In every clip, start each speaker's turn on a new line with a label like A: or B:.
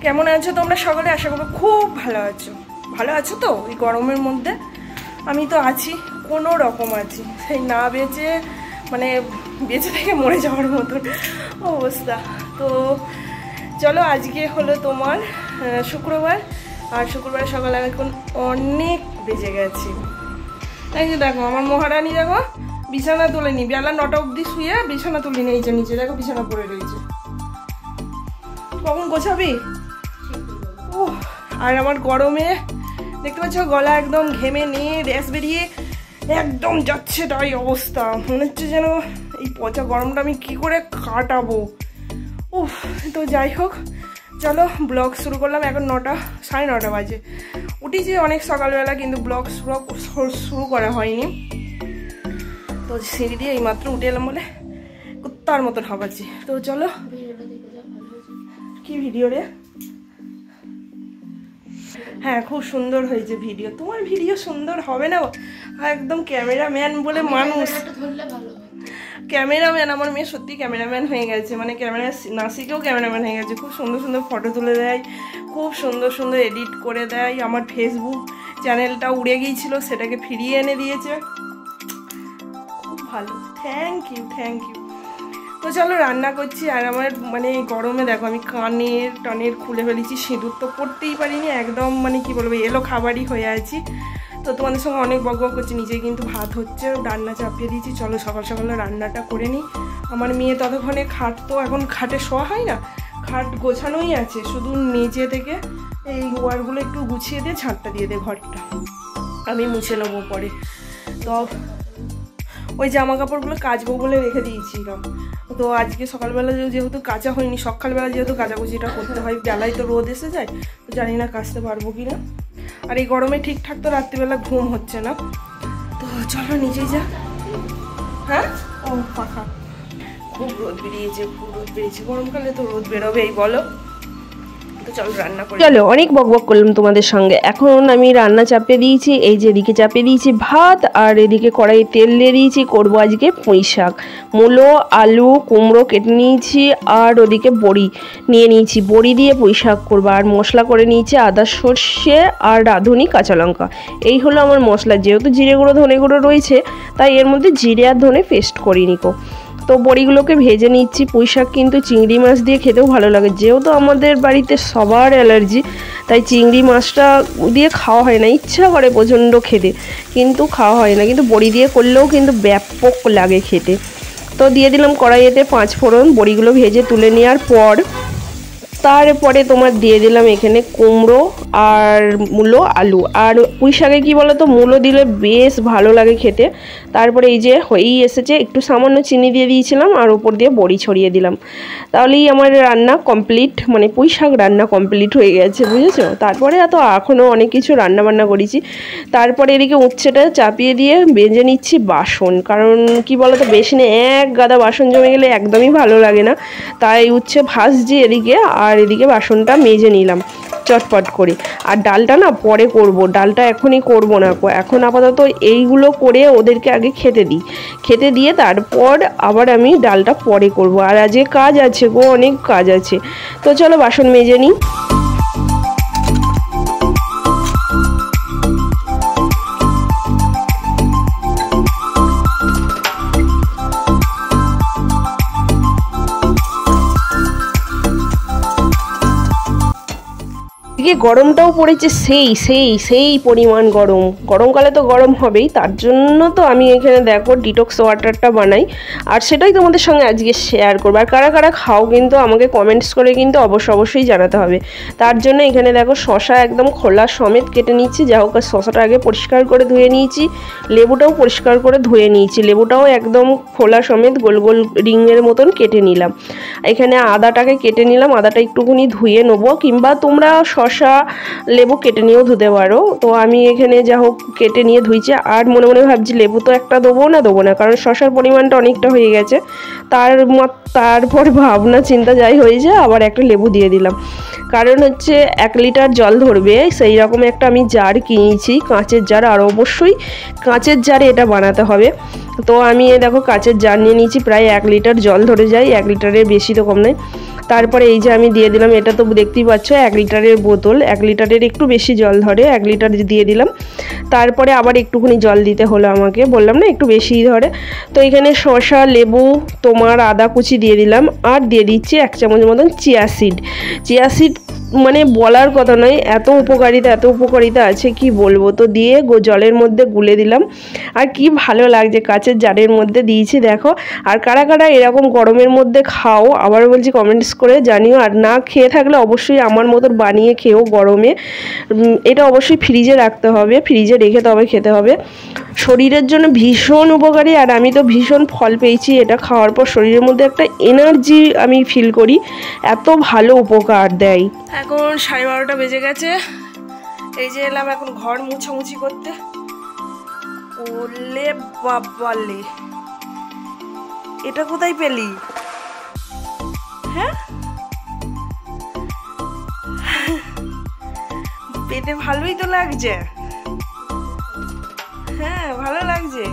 A: কেমন আছো তোমরা সকলে? আশা করবো খুব ভালো আছো। ভালো আছো তো? এই গরমের মধ্যে আমি তো আছি, কোনো রকম আছি, সেই না বেঁচে মানে বেঁচে থেকে মরে যাওয়ার মতন অবস্থা। তো চলো, আজকে হলো তোমার শুক্রবার, আর শুক্রবার সকালে এখন অনেক বেজে গেছে। এই যে দেখো আমার মহারানী, দেখো বিছানা তোলেনি, বেলা 9টা অবধি শুয়ে বিছানা তুলে নিয়েছে, নিচে দেখো বিছানা পড়ে রয়েছে। কখন গোছাবি? ও, আর আমার গরমে দেখতে পাচ্ছ গলা একদম ঘেমে নিয়ে র্যাশ বেরিয়ে একদম যাচ্ছে তাই অবস্থা। মনে হচ্ছে যেন এই পচা গরমটা আমি কি করে কাটাবো। উফ, তো যাই হোক, চলো ব্লগ শুরু করলাম। এখন 9টা, 9:30 বাজে। উঠেছি অনেক সকালবেলা, কিন্তু ব্লগ শুরু করা হয়নি। তো সিঁড়ি দিয়ে এইমাত্র উঠে এলাম বলে কুত্তার মতন হাঁপাচ্ছি। তো চলো, কি ভিডিও রে? হ্যাঁ, খুব সুন্দর হয়েছে ভিডিও। তোমার ভিডিও সুন্দর হবে না? একদম ক্যামেরাম্যান বলে মানুষ, ক্যামেরাম্যান। আমার মেয়ে সত্যি ক্যামেরাম্যান হয়ে গেছে, মানে ক্যামেরা না শিখেও ক্যামেরাম্যান হয়ে গেছে। খুব সুন্দর সুন্দর ফটো তুলে দেয়, খুব সুন্দর সুন্দর এডিট করে দেয়। আমার ফেসবুক চ্যানেলটা উড়ে গিয়েছিল, সেটাকে ফিরিয়ে এনে দিয়েছে। খুব ভালো, থ্যাংক ইউ, থ্যাংক ইউ। তো চলো রান্না করছি। আর আমার মানে গরমে দেখো আমি কানের খুলে ফেলেছি, সিঁদুর তো পড়তেই পারিনি, একদম মানে কি বলবো এলো খাবারই হয়ে আছি। তো তোমাদের সঙ্গে অনেক বক করছি, নিজে কিন্তু ভাত হচ্ছে, রান্না চাপিয়ে দিয়েছি। চলো সকাল সকালে রান্নাটা করে নিই। আমার মেয়ে ততক্ষণে খাট, তো এখন খাটে শোয়া হয় না, খাট গোছানোই আছে, শুধু নিচে থেকে এই ওয়ারগুলো একটু গুছিয়ে দিয়ে ছাদটা দিয়ে দে, ঘরটা আমি মুছে নেবো পরে। তো ওই জামা কাপড়গুলো কাচবো বলে রেখে দিয়েছিলাম। তো আজকে সকালবেলা যেহেতু কাচা হয়নি, সকালবেলা যেহেতু কাচাকুচিটা করতে হয়, বেলায় তো রোদ এসে যায়, তো জানি না কাচতে পারবো কি না। আর এই গরমে ঠিকঠাক তো রাত্রিবেলা ঘুম হচ্ছে না। তো চলো নিচেই যা। হ্যাঁ, ও পাখা, খুব রোদ বেরিয়েছে, খুব রোদ বেরিয়েছে। গরমকালে তো রোদ বেরোবেই, বলো।
B: চলো, অনেক বকবক করলাম তোমাদের সঙ্গে। এখন আমি রান্না চাপিয়ে দিয়েছি। এই যে এদিকে চাপিয়ে দিয়েছি ভাত, আর এদিকে কড়াইয়ে তেল দিয়ে দিয়েছি। করবো আজকে পুঁই শাক, মূলো, আলু, কুমড়ো কেটে নিয়েছি, আর ওদিকে বড়ি নিয়ে নিয়েছি, বড়ি দিয়ে পুঁই শাক করবো। আর মশলা করে নিয়েছি আদা, সর্ষে আর রাঁধুনি, কাঁচা লঙ্কা। এই হলো আমার মশলা। যেহেতু জিরে গুঁড়ো ধনে গুঁড়ো রয়েছে, তাই এর মধ্যে জিরে আর ধনে পেস্ট করি নিকো। তো বড়িগুলোকে ভেজে নিচ্ছি। পুঁই শাক কিন্তু চিংড়ি মাছ দিয়ে খেতেও ভালো লাগে, যেহেতু আমাদের বাড়িতে সবার অ্যালার্জি, তাই চিংড়ি মাছটা দিয়ে খাওয়া হয় না। ইচ্ছা করে প্রচণ্ড খেতে, কিন্তু খাওয়া হয় না। কিন্তু বড়ি দিয়ে করলেও কিন্তু ব্যাপক লাগে খেতে। তো দিয়ে দিলাম কড়াইয়েতে 5 ফোড়ন। বড়িগুলো ভেজে তুলে নেওয়ার পর তারপরে তোমার দিয়ে দিলাম এখানে কুমড়ো আর মূলো, আলু। আর পুঁই শাকে কী বলো তো, মূলো দিলে বেশ ভালো লাগে খেতে। তারপরে এই যে হয়েই এসেছে, একটু সামান্য চিনি দিয়ে দিয়েছিলাম, আর ওপর দিয়ে বড়ি ছড়িয়ে দিলাম। তাহলেই আমার রান্না কমপ্লিট, মানে পুঁই শাক রান্না কমপ্লিট হয়ে গেছে, বুঝেছো? তারপরে এখনও অনেক কিছু রান্না বান্না করেছি। তারপরে এদিকে উচ্ছেটা চাপিয়ে দিয়ে বেজে নিচ্ছি বাসন, কারণ কি বলো তো, বেসিনে এক গাদা বাসন জমে গেলে একদমই ভালো লাগে না। তাই উচ্ছে ভাজছি এদিকে, আর এদিকে বাসনটা মেজে নিলাম চটপট করে। আর ডালটা না পরে করব, ডালটা এখনই করব না, এখন আপাতত এইগুলো করে ওদেরকে আগে খেতে দিয়ে তারপর আবার আমি ডালটা পরে করব। আর আজকে কাজ আছে গো, অনেক কাজ আছে। তো চলো বাসন মেজে নিই। গরমটাও পড়েছে সেই পরিমাণ গরম। গরমকালে তো গরম হবেই, তার জন্য তো আমি এখানে দেখো ডিটক্স ওয়াটারটা বানাই, আর সেটাই তোমাদের সঙ্গে আজকে শেয়ার করবো। আর কারা কারা খাও কিন্তু আমাকে কমেন্টস করে কিন্তু অবশ্যই জানাতে হবে। তার জন্য এখানে দেখো শশা একদম খোলা সমেত কেটে নিচ্ছি। যা হোক, শশাটা আগে পরিষ্কার করে ধুয়ে নিয়েছি, লেবুটাও পরিষ্কার করে ধুয়ে নিয়েছি, লেবুটাও একদম খোলা সমেত গোল গোল রিংয়ের মতন কেটে নিলাম। এখানে আদাটাকে কেটে নিলাম, আদাটা একটুখানি ধুয়ে নেবো, কিংবা তোমরা শশা লেবু কেটে নিয়েও ধুতে পারো। তো আমি এখানে যা হোক কেটে নিয়ে ধুইছি। আর মনে মনে ভাবছি লেবু তো একটা দেবো না, কারণ শশার পরিমাণটা অনেকটা হয়ে গেছে। তারপর ভাবনা চিন্তা যাই হয়েছে, আবার একটা লেবু দিয়ে দিলাম। কারণ হচ্ছে 1 লিটার জল ধরবে, সেই রকম একটা আমি জার কিনেছি, কাঁচের জার। আর অবশ্যই কাঁচের জারে এটা বানাতে হবে। তো আমি দেখো কাঁচের জার নিয়ে নিয়েছি, প্রায় 1 লিটার জল ধরে যায়, 1 লিটারের বেশি তো কম নয়। তারপরে এই যে আমি দিয়ে দিলাম, এটা তো দেখতেই পাচ্ছ 1 লিটারের বোতল, 1 লিটারের একটু বেশি জল ধরে, 1 লিটার দিয়ে দিলাম। তারপরে আবার একটুখানি জল দিতে হলো আমাকে, বললাম না একটু বেশিই ধরে। তো এখানে শসা, লেবু, তোমার আদা কুচি দিয়ে দিলাম, আর দিয়ে দিচ্ছি 1 চামচ মতন চিয়া সিড। চিয়া সিড মানে বলার কথা নয়, এত উপকারিতা আছে কি বলবো। তো দিয়ে জলের মধ্যে গুলে দিলাম, আর কি ভালো লাগছে, কাচের জারের মধ্যে দিয়েছি দেখো। আর কারা কারা এরকম গরমের মধ্যে খাও আবার বলছি কমেন্টস করে জানিও, আর না খেয়ে থাকলে অবশ্যই আমার মতন বানিয়ে খেও গরমে। এটা অবশ্যই ফ্রিজে রাখতে হবে, ফ্রিজে রেখে তবে খেতে হবে। শরীরের জন্য ভীষণ উপকারী, আর আমি তো ভীষণ ফল পেয়েছি এটা খাওয়ার পর। শরীরের মধ্যে একটা এনার্জি আমি ফিল করি, এত ভালো উপকার দেয়।
A: এখন 12:30 বেজে গেছে, এই যে এলাম এখন ঘর মুছামুছি করতে। ওলে বাবালে, এটা কোথায় পেলি? হ্যাঁ, পেতে ভালোই তো লাগছে। হ্যাঁ ভালো লাগছে,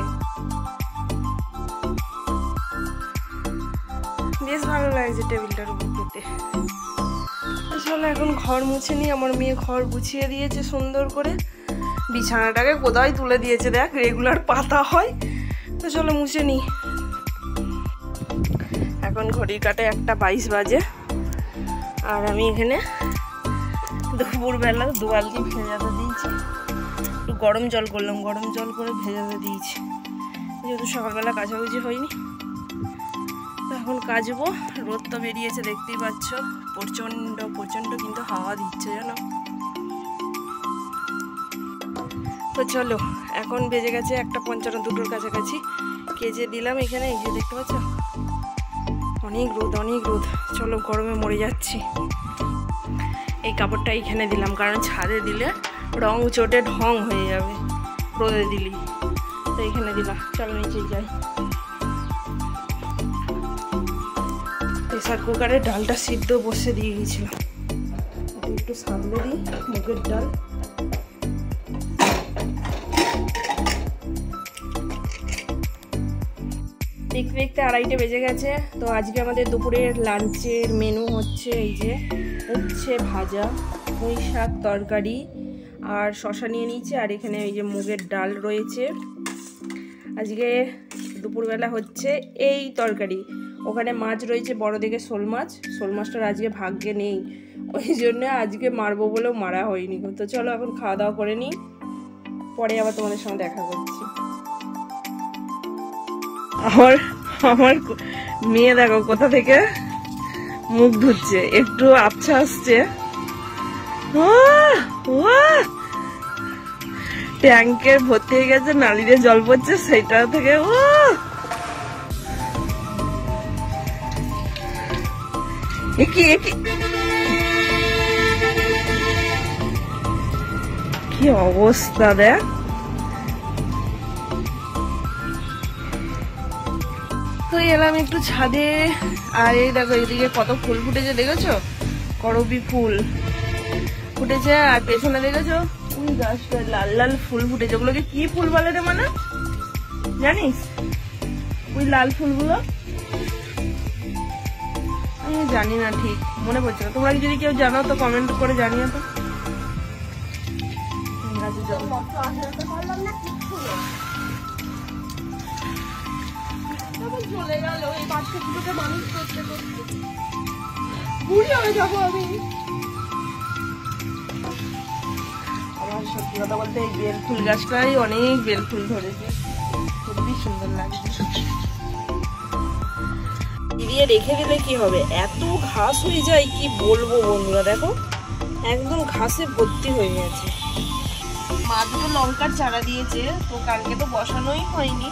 A: বেশ ভালো লাগছে টেবিলটার উপর পেতে। চলো এখন ঘর মুছে নিই। আমার মেয়ে ঘর গুছিয়ে দিয়েছে সুন্দর করে, বিছানাটাকে কোথায় তুলে দিয়েছে দেখ, রেগুলার পাতা হয়। তো চলো মুছে নিই। এখন ঘড়ির কাঁটায় 1:22 বাজে, আর আমি এখানে দুপুরবেলা 2 বালতি ভেজাতে দিয়েছি। একটু গরম জল করলাম, গরম জল করে ভেজাতে দিয়েছি, যেহেতু সকালবেলা কাচাকুচি হয়নি। তো এখন কাচবো। রোদ তো বেরিয়েছে দেখতেই পাচ্ছ, প্রচণ্ড প্রচণ্ড কিন্তু হাওয়া দিচ্ছে জানো। তো চলো এখন বেজে গেছে 1:55, 2টোর কাছাকাছি। কেজে দিলাম এখানে, এই যে দেখতে পাচ্ছ অনেক রোদ অনেক রোদ। চলো গরমে মরে যাচ্ছি। এই কাপড়টা এখানে দিলাম, কারণ ছাদে দিলে রং চটে ঢং হয়ে যাবে রোদে দিলি, তো এখানে দিলাম। চলো নিচে যাই। প্রেসার কুকারে ডালটা সিদ্ধ বসে দিয়ে গেছিলাম, একটু সামলে দিই মুগের ডাল। দেখতে দেখতে 2:30 বেজে গেছে। তো আজকে আমাদের দুপুরের লাঞ্চের মেনু হচ্ছে এই যে উচ্ছে ভাজা, পুঁই শাক তরকারি, আর শশা নিয়ে নিয়েছি, আর এখানে এই যে মুগের ডাল রয়েছে। আজকে দুপুরবেলা হচ্ছে এই তরকারি। ওখানে মাছ রয়েছে বড় দেখে শোল মাছ, শোল মাছটার আজকে ভাগ্যে নেই, ওই জন্য আজকে মারবো বলেও মারা হয়নি। তো চলো এখন খাওয়া দাওয়া করে নিই, পরে আবার তোমাদের সঙ্গে দেখা করছি। আমার মেয়ে দেখো কোথা থেকে মুখ ধুচ্ছে, একটু আবছা আসছে, ট্যাঙ্কের ভর্তি হয়ে গেছে, নালিতে জল পড়ছে সেটা থেকে কি অবস্থা দেখ। তো এলাম একটু ছাদে, আর এই দেখো এদিকে কত ফুল ফুটেছে দেখেছো, করবি ফুল ফুটেছে, আর পেছনে দেখেছো ওই গাছটা লাল লাল ফুল ফুটেছে। ওগুলোকে কি ফুল বলে রে মানে জানিস? ওই লাল ফুলগুলো আমি জানি না, ঠিক মনে পড়ছে না। তোমরা যদি কেউ জানো তো কমেন্ট করে জানিও তো। চলে গেল এই বাচ্চাগুলোকে মানুষ করতে করতে, বুড়ি হয়ে যাবো আমি। আমার সত্যি কথা বলতে এই বেল ফুল গাছটাই অনেক বেল ফুল ধরেছে, খুবই সুন্দর লাগছে। দিয়ে রেখে দিলে কি হবে, এত ঘাস হয়ে যায় কি বলবো বন্ধুরা। দেখো একদম ঘাসে ভর্তি হয়ে গেছে। মা দুটো লঙ্কার চারা দিয়েছে, তো কালকে তো বসানোই হয়নি,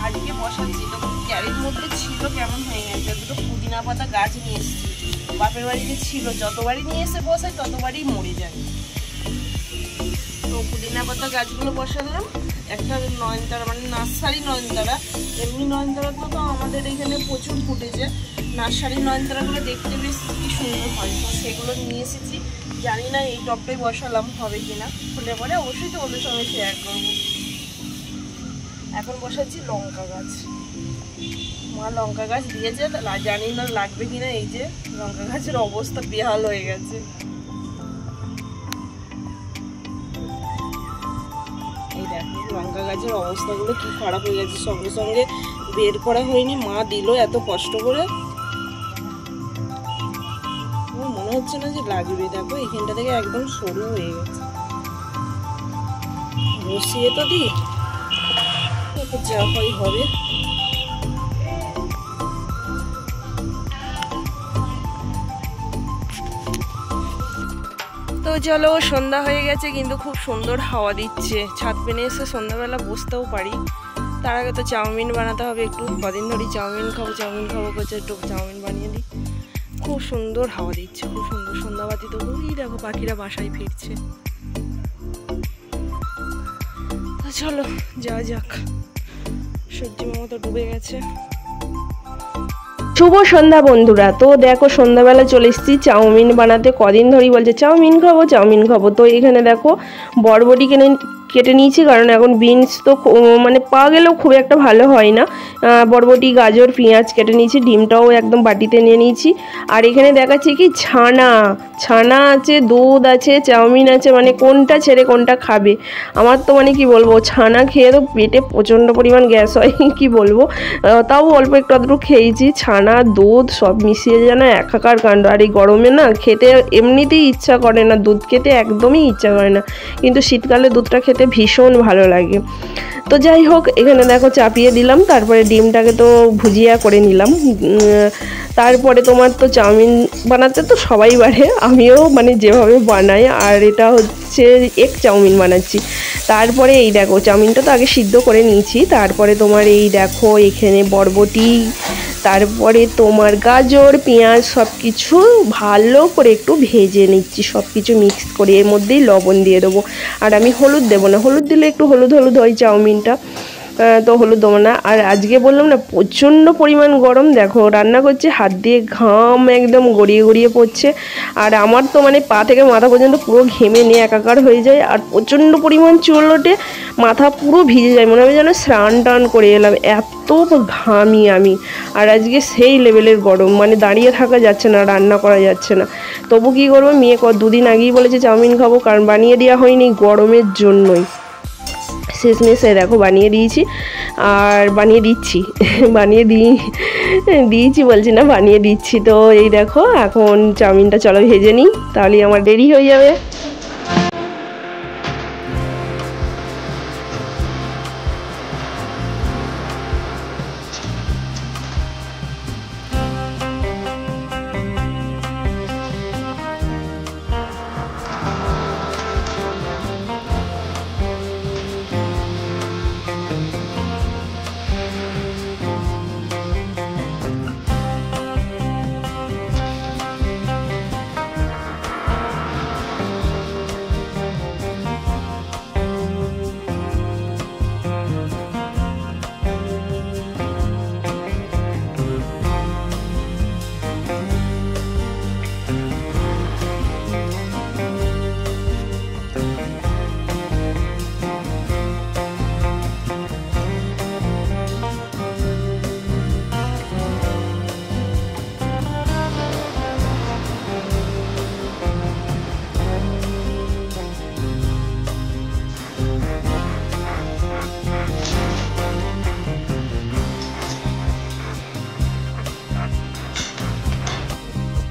A: আজকে বসাচ্ছি। তো ক্যারির মধ্যে ছিল কেমন হয়ে গেছে। দুটো পুদিনা পাতা গাছ নিয়ে এসেছি, বাপের বাড়িতে ছিল, যতবারই নিয়ে এসে বসাই ততবারই মরে যায়। তো পুদিনা পাতা গাছগুলো বসালাম। একটা নয়নতারা মানে নার্সারি নয়নতারা, এমনি নয়নতারা তো আমাদের এখানে প্রচুর ফুটেছে, নার্সারি নয়নতারাগুলো দেখতে বেশ কি সুন্দর হয়। তো সেগুলো নিয়ে এসেছি, জানি না এই টবটাই বসালাম হবে কিনা, হলে পরে অবশ্যই তো ওদের সঙ্গে শেয়ার করবো। এখন বসাচ্ছি লঙ্কা গাছ, মা লঙ্কা গাছ দিয়েছে, জানি না লাগবে কিনা। এই যে লঙ্কা গাছের অবস্থা বেহাল হয়ে গেছে। এই দেখো লঙ্কা গাছের অবস্থাগুলো কি খারাপ হয়ে গেছে, সঙ্গে সঙ্গে বের করা হয়নি, মা দিল এত কষ্ট করে। মনে হচ্ছে না যে লাগবে। দেখো এখানটা থেকে একদম সরু হয়ে গেছে। বসিয়ে তো দিই, যা হয় হবে। তো চলো, সন্ধ্যা হয়ে গেছে কিন্তু খুব সুন্দর হাওয়া দিচ্ছে। ছাদ পেনে এসে সন্ধ্যাবেলা বসতেও পারি। তার আগে তো চাউমিন বানাতে হবে একটু। কদিন ধরে চাউমিন খাবো করছে, একটু চাউমিন বানিয়ে দিই। খুব সুন্দর হাওয়া দিচ্ছে, খুব সুন্দর। সন্ধ্যাবাতি তো এই দেখো পাখিরা বাসায় ফিরছে। তো চলো যাওয়া যাক। সূর্যি মামা তো ডুবে গেছে।
B: শুভ সন্ধ্যা বন্ধুরা। তো দেখো সন্ধ্যাবেলা চলে এসেছি চাউমিন বানাতে। কদিন ধরেই বলছে চাউমিন খাবো। তো এখানে দেখো বরবটি কেটে নিয়েছি, কারণ এখন বিনস তো মানে পাওয়া গেলেও খুব একটা ভালো হয় না। বরবটি, গাজর, পেঁয়াজ কেটে নিয়েছি। ডিমটাও একদম বাটিতে নিয়ে নিয়েছি। আর এখানে দেখাচ্ছি কি ছানা আছে, দুধ আছে, চাউমিন আছে, মানে কোনটা ছেড়ে কোনটা খাবে। আমার তো মানে কি বলবো, ছানা খেয়ে তো পেটে প্রচণ্ড পরিমাণ গ্যাস হয় কি বলবো। তাও অল্প একটু আধটু খেয়েছি। ছানা, দুধ সব মিশিয়ে যেন একাকার কাণ্ড। আর এই গরমে না খেতে এমনিতেই ইচ্ছা করে না, দুধ খেতে একদমই ইচ্ছা করে না, কিন্তু শীতকালে দুধটা খেতে ভীষণ ভালো লাগে। তো যাই হোক, এখানে দেখো চাপিয়ে দিলাম। তারপরে ডিমটাকে তো ভুজিয়া করে নিলাম। তারপরে তোমার তো চাউমিন বানাতে তো সবাই পারে, আমিও মানে যেভাবে বানাই। আর এটা হচ্ছে এগ চাউমিন বানাচ্ছি। তারপরে এই দেখো চাউমিনটা তো আগে সিদ্ধ করে নিয়েছি। তারপরে তোমার এই দেখো এখানে বরবটি, তারপরে তোমার গাজর, পেঁয়াজ সব কিছু ভালো করে একটু ভেজে নিচ্ছি। সব কিছু মিক্স করে এর মধ্যেই লবণ দিয়ে দেবো। আর আমি হলুদ দেবো না, হলুদ দিলে একটু হলুদ হয় চাউমিনটা, তো হলুদ দেবো না। আর আজকে বললাম না প্রচণ্ড পরিমাণ গরম। দেখো রান্না করছে, হাত দিয়ে ঘাম একদম গড়িয়ে পড়ছে। আর আমার তো মানে পা থেকে মাথা পর্যন্ত পুরো ঘেমে নিয়ে একাকার হয়ে যায়। আর প্রচণ্ড পরিমাণ চুল ওঠে, মাথা পুরো ভিজে যায়, মনে হয় যেন স্নান টান করে এলাম, এত ঘামি আমি। আর আজকে সেই লেভেলের গরম, মানে দাঁড়িয়ে থাকা যাচ্ছে না, রান্না করা যাচ্ছে না। তবু কী করবো, মেয়ে দুদিন আগেই বলেছে চাউমিন খাবো, কারণ বানিয়ে দেওয়া হয়নি গরমের জন্যই। শেষমেশে দেখো বানিয়ে দিয়েছি, আর বানিয়ে দিচ্ছি বানিয়ে দিচ্ছি। তো এই দেখো এখন চাউমিনটা চলো ভেজে নিই, তাহলেই আমার দেরি হয়ে যাবে।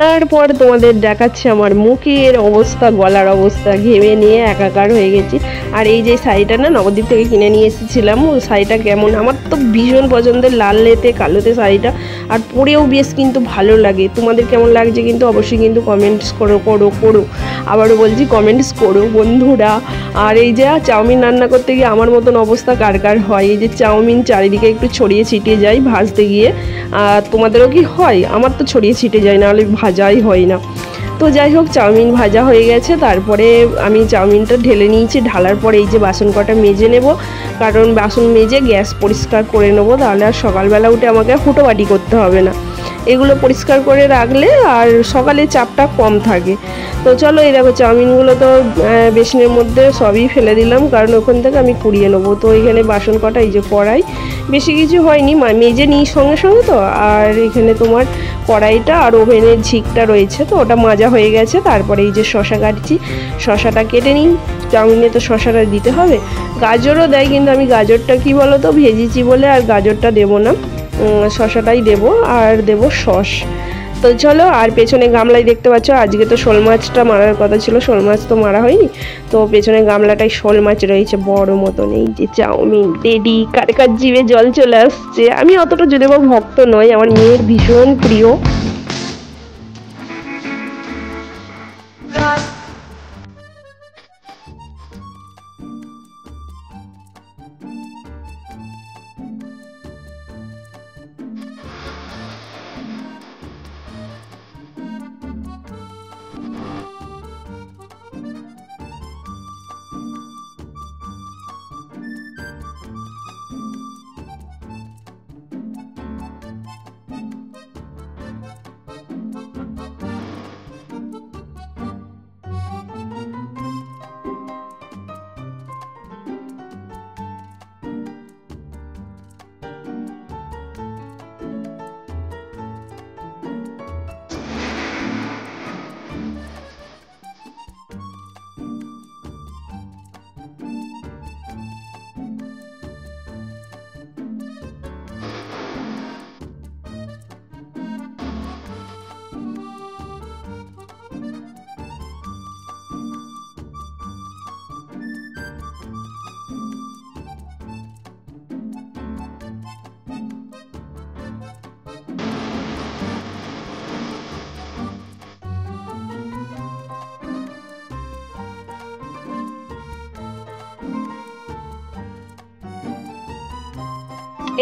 B: তারপর তোমাদের দেখাচ্ছে আমার মুখের অবস্থা, গলার অবস্থা, ঘেমে নিয়ে একাকার হয়ে গেছি। আর এই যে শাড়িটা না নবদ্বীপ থেকে কিনে নিয়ে এসেছিলাম, ওই শাড়িটা কেমন, আমার তো ভীষণ পছন্দের, লাল লেতে কালোতে শাড়িটা, আর পরেও বেশ কিন্তু ভালো লাগে। তোমাদের কেমন লাগছে কিন্তু অবশ্যই কিন্তু কমেন্টস করো। আবারও বলছি কমেন্টস করো বন্ধুরা। আর এই যে চাউমিন রান্না করতে গিয়ে আমার মতন অবস্থা কার হয়, এই যে চাউমিন চারিদিকে একটু ছড়িয়ে ছিটিয়ে যায় ভাজতে গিয়ে, আর তোমাদেরও কি হয়? আমার তো ছড়িয়ে ছিটিয়ে যায়, নাহলে ভাজাই হয় না। তো যাই হোক চাউমিন ভাজা হয়ে গেছে। তারপরে আমি চাউমিনটা ঢেলে নিয়েছি। ঢালার পরে এই যে বাসন কটা মেজে নেব, কারণ বাসন মেজে গ্যাস পরিষ্কার করে নেবো, তাহলে আর সকালবেলা উঠে আমাকে হুটোবাটি করতে হবে না। এগুলো পরিষ্কার করে রাখলে আর সকালে চাপটা কম থাকে। তো চলো এই দেখো চাউমিনগুলো তো বেসনের মধ্যে সবই ফেলে দিলাম, কারণ ওখান থেকে আমি কুড়িয়ে নেবো। তো এখানে বাসন কটা, এই যে কড়াই, বেশি কিছু হয়নি, মেজে নিই সঙ্গে সঙ্গে। তো আর এখানে তোমার কড়াইটা আর ওভেনের ঝিকটা রয়েছে, তো ওটা মাজা হয়ে গেছে। তারপরে এই যে শশা কাটছি, শশাটা কেটে নিই, চাউমিনে তো শশাটা দিতে হবে। গাজরও দেয়, কিন্তু আমি গাজরটা কি বলো তো ভেজেছি বলে আর গাজরটা দেবো না, শশাটাই দেবো। আর দেবো সস। তো চলো, আর পেছনে গামলায় দেখতে পাচ্ছ আজকে তো শোল মাছটা মারার কথা ছিল, শোল মাছ তো মারা হয়নি। তো পেছনে গামলাটাই শোল মাছ রয়েছে বড় মতন। এই যে চাউমিন রেডি, কার কার জিভে জল চলে আসছে। আমি অতটা যদি বা ভক্ত নই, আমার মেয়ের ভীষণ প্রিয়।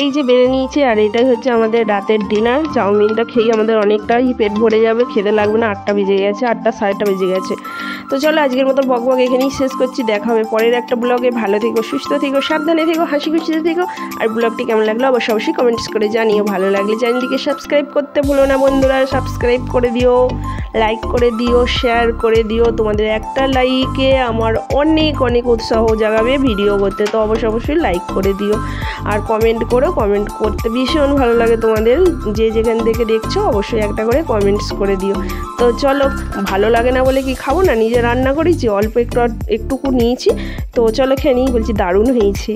B: এই যে বেড়ে নিয়েছি, আর এটাই হচ্ছে আমাদের রাতের ডিনার। চাউমিনটা খেয়ে আমাদের অনেকটাই পেট ভরে যাবে, খেতে লাগবে না। 8টা বেজে গেছে, 8টা 8:30 বেজে গেছে। তো চলো আজকের মতো বকবক এখানেই শেষ করছি। দেখা হবে পরের একটা ব্লগে। ভালো থেকো, সুস্থ থেকো, সাবধানে থেকো, হাসি খুশিতে থেকো। আর ব্লগটি কেমন লাগলো অবশ্যই কমেন্টস করে জানিও। ভালো লাগলে চ্যানেলটিকে সাবস্ক্রাইব করতে ভুলো না বন্ধুরা, সাবস্ক্রাইব করে দিও, লাইক করে দিও, শেয়ার করে দিও। তোমাদের একটা লাইকে আমার অনেক অনেক উৎসাহ জাগাবে ভিডিও করতে। তো অবশ্যই লাইক করে দিও, আর কমেন্ট করো। কমেন্ট করতে ভীষণ ভালো লাগে তোমাদের, যে যেখান থেকে দেখছো অবশ্যই একটা করে কমেন্টস করে দিও। তো চলো, ভালো লাগে না বলে কি খাবো না, নিজে রান্না করেছি, অল্প একটুকু নিয়েছি। তো চলো খেয়ে নিই, বলছি দারুণ হয়েছে।